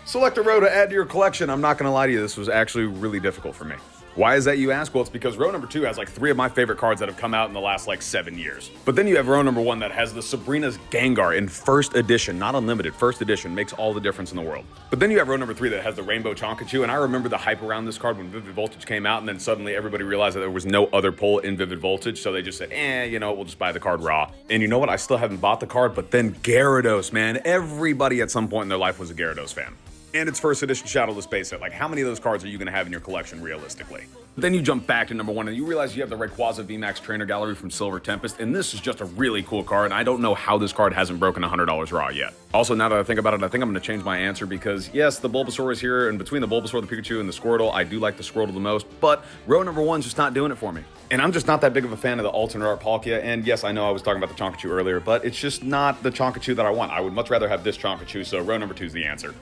Select a row to add to your collection. I'm not going to lie to you, this was actually really difficult for me. Why is that, you ask? Well, it's because row number 2 has like 3 of my favorite cards that have come out in the last like 7 years. But then you have row number 1 that has the Sabrina's Gengar in first edition, not unlimited, first edition, makes all the difference in the world. But then you have row number 3 that has the Rainbow Chonkachu, and I remember the hype around this card when Vivid Voltage came out, and then suddenly everybody realized that there was no other pull in Vivid Voltage, so they just said, you know, we'll just buy the card raw. And you know what? I still haven't bought the card, but then Gyarados, man. Everybody at some point in their life was a Gyarados fan. And it's first edition Shadowless base set. Like, how many of those cards are you going to have in your collection realistically? Then you jump back to number 1 and you realize you have the Rayquaza VMAX Trainer Gallery from Silver Tempest, and this is just a really cool card, and I don't know how this card hasn't broken $100 raw yet. Also, now that I think about it, I think I'm going to change my answer because, yes, the Bulbasaur is here, and between the Bulbasaur, the Pikachu, and the Squirtle, I do like the Squirtle the most, but row number 1's just not doing it for me. And I'm just not that big of a fan of the alternate art Palkia, and yes, I know I was talking about the Chonkachu earlier, but it's just not the Chonkachu that I want. I would much rather have this Chonkachu, so row number 2 is the answer.